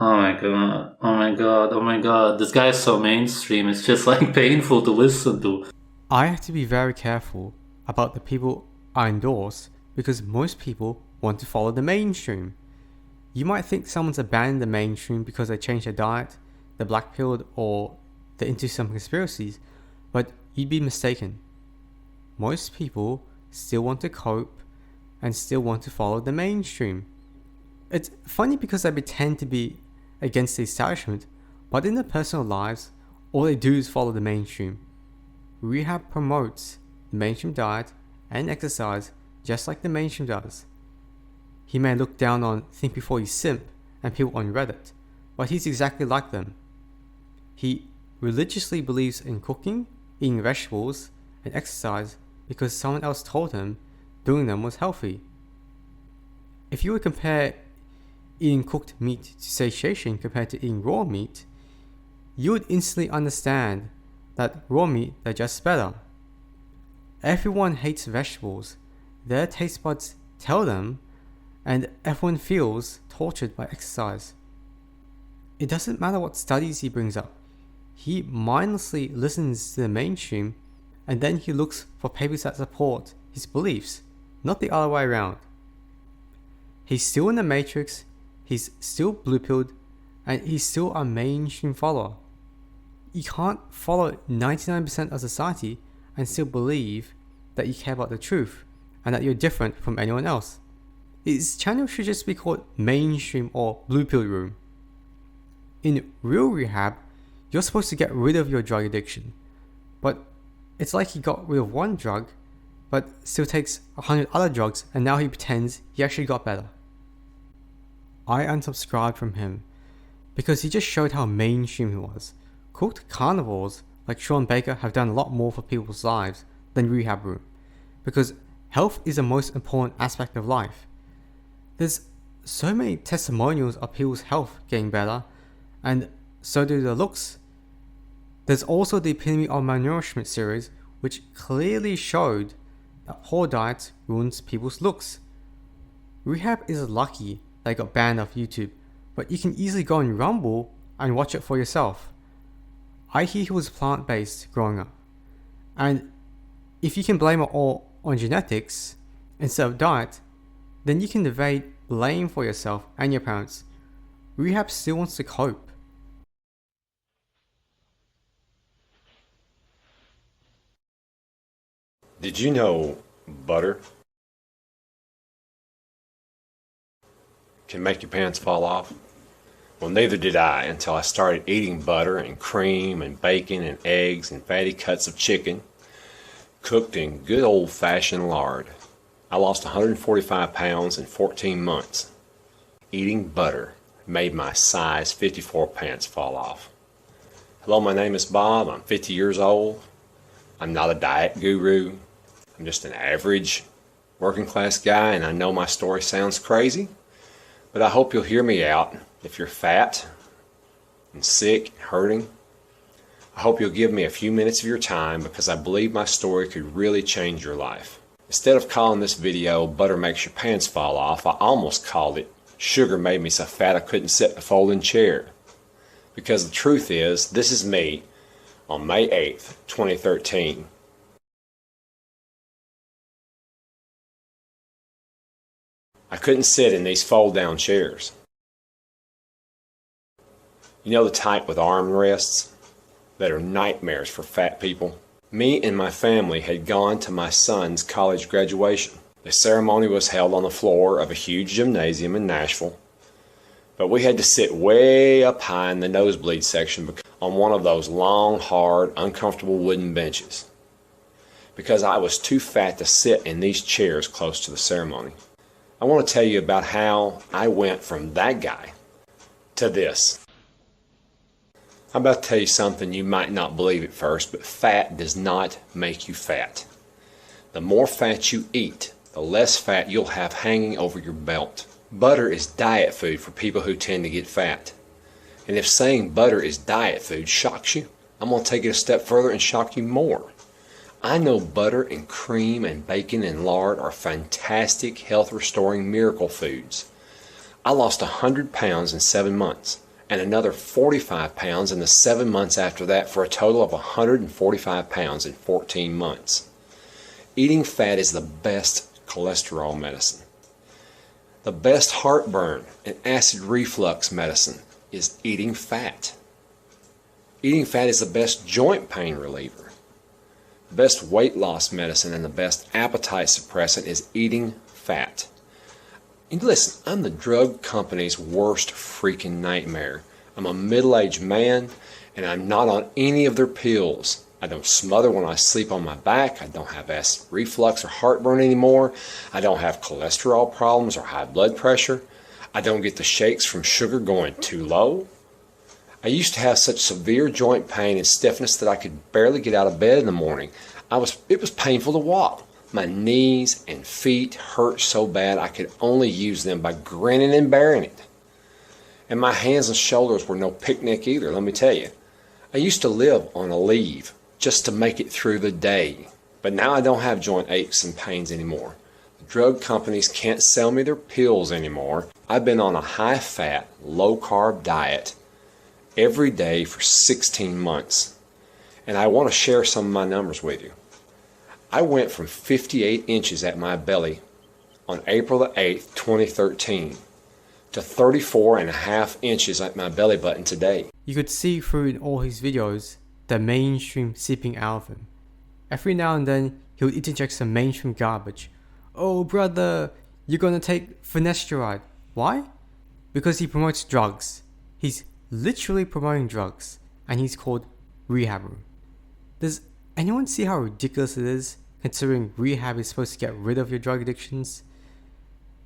Oh my god. Oh my god. Oh my god. This guy is so mainstream. It's just like painful to listen to. I have to be very careful about the people I endorse because most people want to follow the mainstream. You might think someone's abandoned the mainstream because they changed their diet, they're blackpilled, or they're into some conspiracies, but you'd be mistaken. Most people still want to cope and still want to follow the mainstream. It's funny because they pretend to be against the establishment, but in their personal lives, all they do is follow the mainstream. Rehab promotes the mainstream diet and exercise just like the mainstream does. He may look down on Think Before You Simp and people on Reddit, but he's exactly like them. He religiously believes in cooking, eating vegetables, and exercise because someone else told him doing them was healthy. If you would compare eating cooked meat to satiation compared to eating raw meat, you would instantly understand that raw meat digests better. Everyone hates vegetables. Their taste buds tell them, and everyone feels tortured by exercise. It doesn't matter what studies he brings up. He mindlessly listens to the mainstream and then he looks for papers that support his beliefs, not the other way around. He's still in the matrix, he's still blue-pilled, and he's still a mainstream follower. You can't follow 99% of society and still believe that you care about the truth and that you're different from anyone else. His channel should just be called Mainstream or Blue Pill Room. In real rehab, you're supposed to get rid of your drug addiction, but it's like he got rid of one drug, but still takes 100 other drugs and now he pretends he actually got better. I unsubscribed from him because he just showed how mainstream he was. Cooked carnivores like Sean Baker have done a lot more for people's lives than Rehab Room, because health is the most important aspect of life. There's so many testimonials of people's health getting better, and so do their looks. There's also the Epitome of Malnourishment series, which clearly showed that poor diet ruins people's looks. Rehab is lucky they got banned off YouTube, but you can easily go on Rumble and watch it for yourself. I hear he was plant-based growing up, and if you can blame it all on genetics instead of diet, then you can evade blame for yourself and your parents. Rehab still wants to cope. Did you know butter can make your pants fall off? Well, neither did I until I started eating butter and cream and bacon and eggs and fatty cuts of chicken cooked in good old-fashioned lard. I lost 145 pounds in 14 months. Eating butter made my size 54 pants fall off. Hello, my name is Bob. I'm 50 years old. I'm not a diet guru. I'm just an average working class guy, and I know my story sounds crazy, but I hope you'll hear me out. If you're fat and sick, hurting, I hope you'll give me a few minutes of your time because I believe my story could really change your life. Instead of calling this video Butter Makes Your Pants Fall Off, I almost called it Sugar Made Me So Fat I Couldn't Sit in a Folding Chair. Because the truth is, this is me on May 8th, 2013. I couldn't sit in these fold-down chairs. You know, the type with armrests that are nightmares for fat people? Me and my family had gone to my son's college graduation. The ceremony was held on the floor of a huge gymnasium in Nashville, but we had to sit way up high in the nosebleed section on one of those long, hard, uncomfortable wooden benches because I was too fat to sit in these chairs close to the ceremony. I want to tell you about how I went from that guy to this. I'm about to tell you something you might not believe at first, but fat does not make you fat. The more fat you eat, the less fat you'll have hanging over your belt. Butter is diet food for people who tend to get fat. And if saying butter is diet food shocks you, I'm going to take it a step further and shock you more. I know butter and cream and bacon and lard are fantastic, health-restoring miracle foods. I lost 100 pounds in 7 months, and another 45 pounds in the 7 months after that, for a total of 145 pounds in 14 months. Eating fat is the best cholesterol medicine. The best heartburn and acid reflux medicine is eating fat. Eating fat is the best joint pain reliever. The best weight loss medicine and the best appetite suppressant is eating fat. And listen, I'm the drug company's worst freaking nightmare. I'm a middle-aged man, and I'm not on any of their pills. I don't smother when I sleep on my back. I don't have acid reflux or heartburn anymore. I don't have cholesterol problems or high blood pressure. I don't get the shakes from sugar going too low. I used to have such severe joint pain and stiffness that I could barely get out of bed in the morning. It was painful to walk. My knees and feet hurt so bad I could only use them by grinning and bearing it. And my hands and shoulders were no picnic either, let me tell you. I used to live on a leave just to make it through the day. But now I don't have joint aches and pains anymore. The drug companies can't sell me their pills anymore. I've been on a high-fat, low-carb diet every day for 16 months. And I want to share some of my numbers with you. I went from 58 inches at my belly on April the 8th, 2013 to 34.5 inches at my belly button today. You could see through in all his videos the mainstream seeping out of him. Every now and then he would interject some mainstream garbage. Oh brother, you're gonna take finasteride. Why? Because he promotes drugs. He's literally promoting drugs, and he's called Rehabber. Does anyone see how ridiculous it is, considering rehab is supposed to get rid of your drug addictions?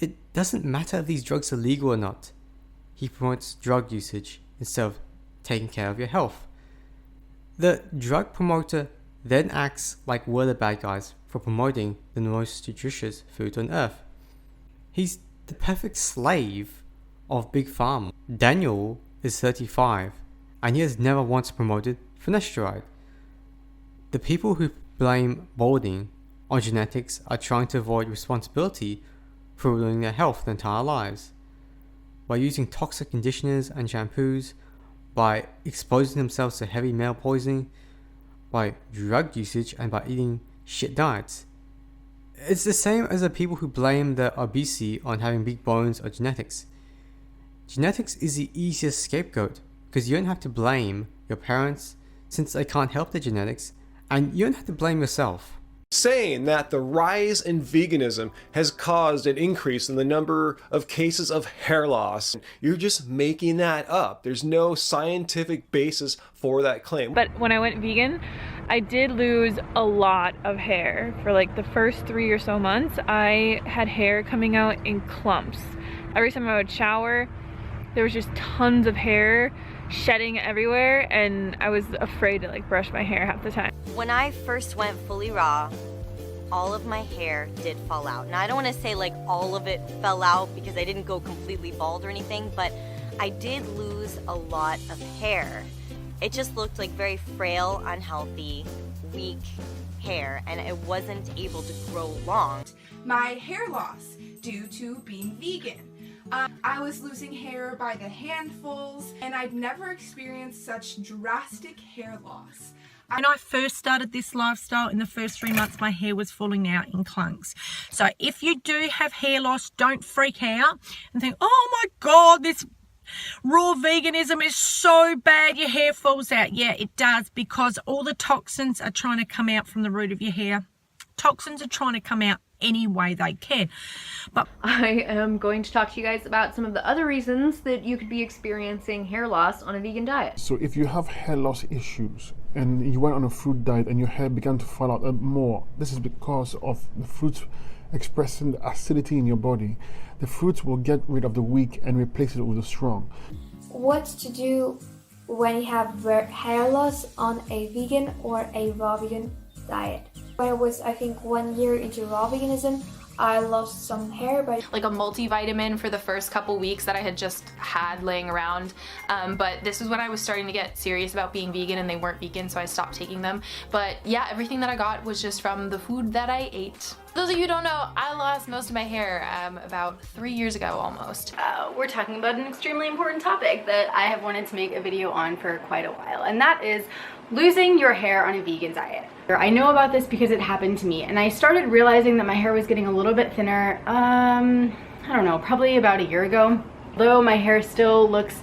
It doesn't matter if these drugs are legal or not. He promotes drug usage instead of taking care of your health. The drug promoter then acts like we're the bad guys for promoting the most nutritious food on earth. He's the perfect slave of Big Pharma. Daniel is 35 and he has never once promoted finasteride. The people who blame balding on genetics are trying to avoid responsibility for ruining their health their entire lives. By using toxic conditioners and shampoos, by exposing themselves to heavy metal poisoning, by drug usage, and by eating shit diets. It's the same as the people who blame their obesity on having big bones or genetics. Genetics is the easiest scapegoat because you don't have to blame your parents since they can't help their genetics, and you don't have to blame yourself. Saying that the rise in veganism has caused an increase in the number of cases of hair loss. You're just making that up. There's no scientific basis for that claim. But when I went vegan, I did lose a lot of hair. For like the first 3 or so months, I had hair coming out in clumps. Every time I would shower, there was just tons of hair shedding everywhere, and I was afraid to like brush my hair half the time. When I first went fully raw, all of my hair did fall out. Now I don't want to say like all of it fell out because I didn't go completely bald or anything, but I did lose a lot of hair. It just looked like very frail, unhealthy, weak hair, and it wasn't able to grow long. My hair loss due to being vegan. I was losing hair by the handfuls, and I'd never experienced such drastic hair loss. When I first started this lifestyle, in the first 3 months, my hair was falling out in clunks. So if you do have hair loss, don't freak out and think, oh my God, this raw veganism is so bad, your hair falls out. Yeah, it does, because all the toxins are trying to come out from the root of your hair. Toxins are trying to come out any way they can. But I am going to talk to you guys about some of the other reasons that you could be experiencing hair loss on a vegan diet. So if you have hair loss issues and you went on a fruit diet and your hair began to fall out more, this is because of the fruits expressing the acidity in your body. The fruits will get rid of the weak and replace it with the strong. What to do when you have hair loss on a vegan or a raw vegan diet? When I was, I think, 1 year into raw veganism, I lost some hair, but like a multivitamin for the first couple weeks that I had just had laying around. But this is when I was starting to get serious about being vegan, and they weren't vegan, so I stopped taking them. But yeah, everything that I got was just from the food that I ate. Those of you who don't know, I lost most of my hair about 3 years ago almost. We're talking about an extremely important topic that I have wanted to make a video on for quite a while, and that is losing your hair on a vegan diet. I know about this because it happened to me, and I started realizing that my hair was getting a little bit thinner, I don't know, probably about a year ago. Although my hair still looks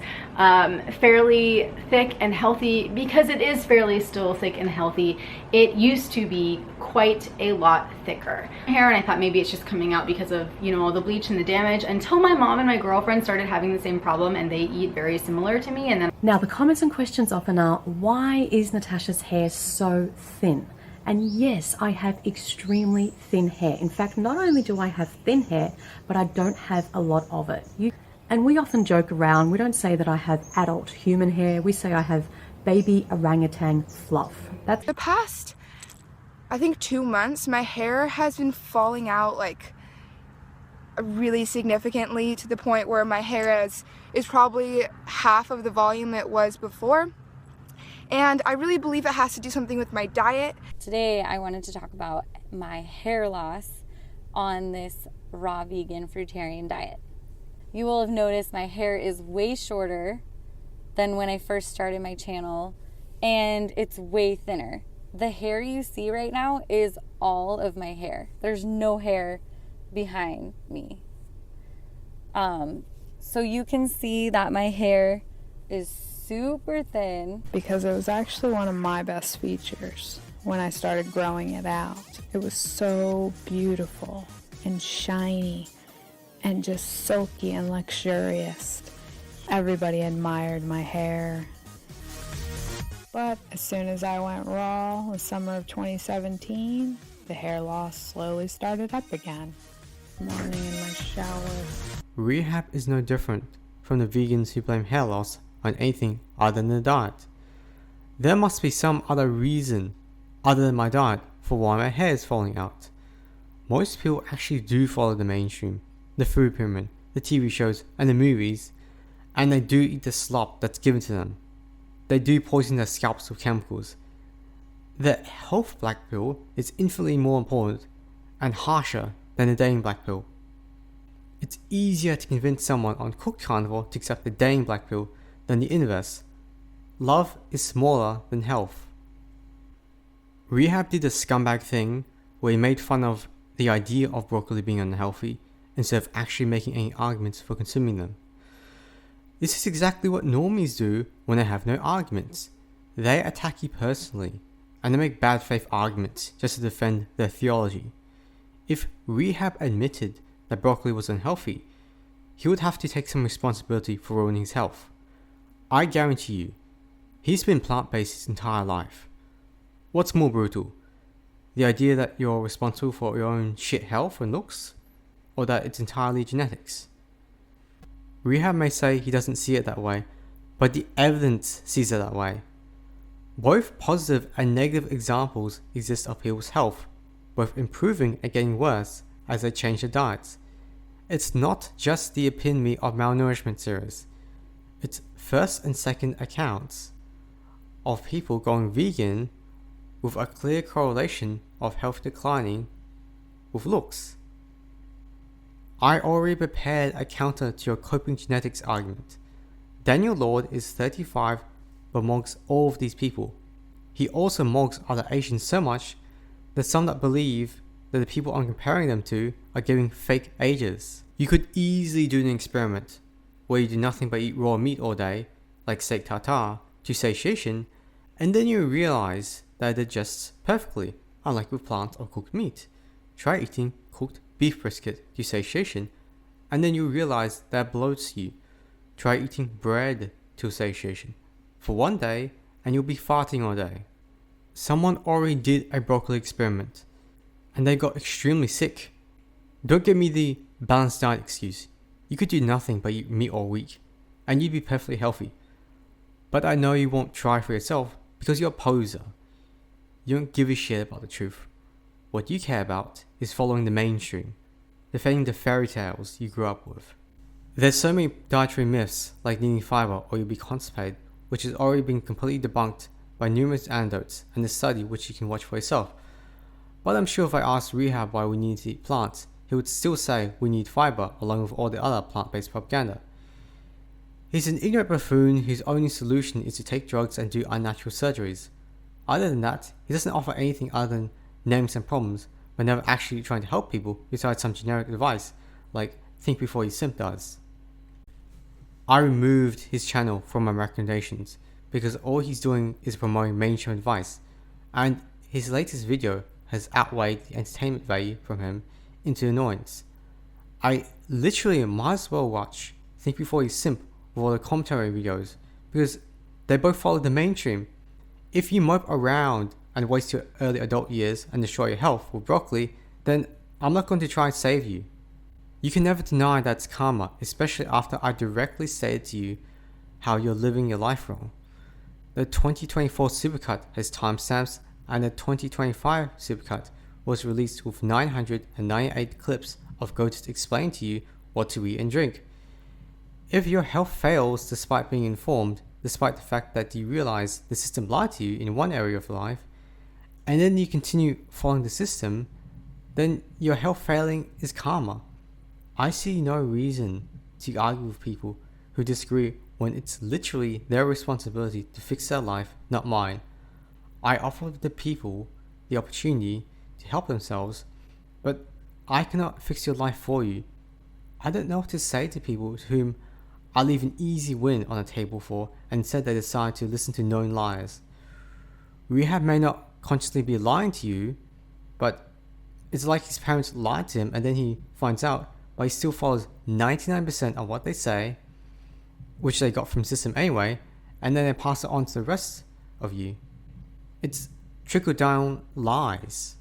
fairly thick and healthy, because it is fairly still thick and healthy, it used to be quite a lot thicker hair, and I thought maybe it's just coming out because of, you know, all the bleach and the damage, until my mom and my girlfriend started having the same problem, and they eat very similar to me. And then now the comments and questions often are, why is Natasha's hair so thin? And yes, I have extremely thin hair. In fact, not only do I have thin hair, but I don't have a lot of it. And we often joke around, we don't say that I have adult human hair, we say I have baby orangutan fluff. That's the past, I think 2 months, my hair has been falling out like really significantly, to the point where my hair is probably half of the volume it was before. And I really believe it has to do something with my diet. Today I wanted to talk about my hair loss on this raw vegan fruitarian diet. You will have noticed my hair is way shorter than when I first started my channel, and it's way thinner. The hair you see right now is all of my hair. There's no hair behind me. So you can see that my hair is super thin. Because it was actually one of my best features when I started growing it out. It was so beautiful and shiny and just silky and luxurious. Everybody admired my hair. But as soon as I went raw, the summer of 2017, the hair loss slowly started up again. Morning in my shower. Rehab is no different from the vegans who blame hair loss on anything other than the diet. There must be some other reason other than my diet for why my hair is falling out. Most people actually do follow the mainstream, the food pyramid, the TV shows and the movies, and they do eat the slop that's given to them. They do poison their scalps with chemicals. The health black pill is infinitely more important and harsher than the dating black pill. It's easier to convince someone on cooked carnivore to accept the dating black pill than the inverse. Love is smaller than health. Rehab did a scumbag thing where he made fun of the idea of broccoli being unhealthy instead of actually making any arguments for consuming them. This is exactly what normies do when they have no arguments. They attack you personally, and they make bad faith arguments just to defend their theology. If Rehab admitted that broccoli was unhealthy, he would have to take some responsibility for ruining his health. I guarantee you, he's been plant-based his entire life. What's more brutal? The idea that you're responsible for your own shit health and looks? Or that it's entirely genetics? Rehab may say he doesn't see it that way, but the evidence sees it that way. Both positive and negative examples exist of people's health, both improving and getting worse as they change their diets. It's not just the epitome of malnourishment series. It's first and second accounts of people going vegan with a clear correlation of health declining with looks. I already prepared a counter to your coping genetics argument. Daniel Lord is 35 but mocks all of these people. He also mocks other Asians so much that some that believe that the people I'm comparing them to are giving fake ages. You could easily do an experiment where you do nothing but eat raw meat all day, like steak tartare, to satiation, and then you realize that it adjusts perfectly, unlike with plant or cooked meat. Try eating cooked beef brisket to satiation, and then you realize that bloats you. Try eating bread to satiation for one day, and you'll be farting all day. Someone already did a broccoli experiment, and they got extremely sick. Don't give me the balanced diet excuse. You could do nothing but eat meat all week, and you'd be perfectly healthy. But I know you won't try for yourself because you're a poser. You don't give a shit about the truth. What you care about is following the mainstream, defending the fairy tales you grew up with. There's so many dietary myths like needing fiber or you'll be constipated, which has already been completely debunked by numerous anecdotes and a study which you can watch for yourself. But I'm sure if I asked Rehab why we need to eat plants, he would still say we need fiber along with all the other plant-based propaganda. He's an ignorant buffoon whose only solution is to take drugs and do unnatural surgeries. Other than that, he doesn't offer anything other than names and problems, but never actually trying to help people besides some generic advice, like think before you simp does. I removed his channel from my recommendations because all he's doing is promoting mainstream advice, and his latest video has outweighed the entertainment value from him into annoyance. I literally might as well watch Think Before You Simp with all the commentary videos because they both follow the mainstream. If you mope around and waste your early adult years and destroy your health with broccoli, then I'm not going to try and save you. You can never deny that's karma, especially after I directly stated to you how you're living your life wrong. The 2024 Supercut has timestamps, and the 2025 Supercut was released with 998 clips of Goats explaining to you what to eat and drink. If your health fails despite being informed, despite the fact that you realize the system lied to you in one area of life, and then you continue following the system, then your health failing is karma. I see no reason to argue with people who disagree when it's literally their responsibility to fix their life, not mine. I offer the people the opportunity to help themselves, but I cannot fix your life for you. I don't know what to say to people to whom I leave an easy win on the table for, and instead they decide to listen to known liars. Rehab may not consciously be lying to you, but it's like his parents lied to him and then he finds out, but he still follows 99% of what they say, which they got from system anyway, and then they pass it on to the rest of you. It's trickle down lies.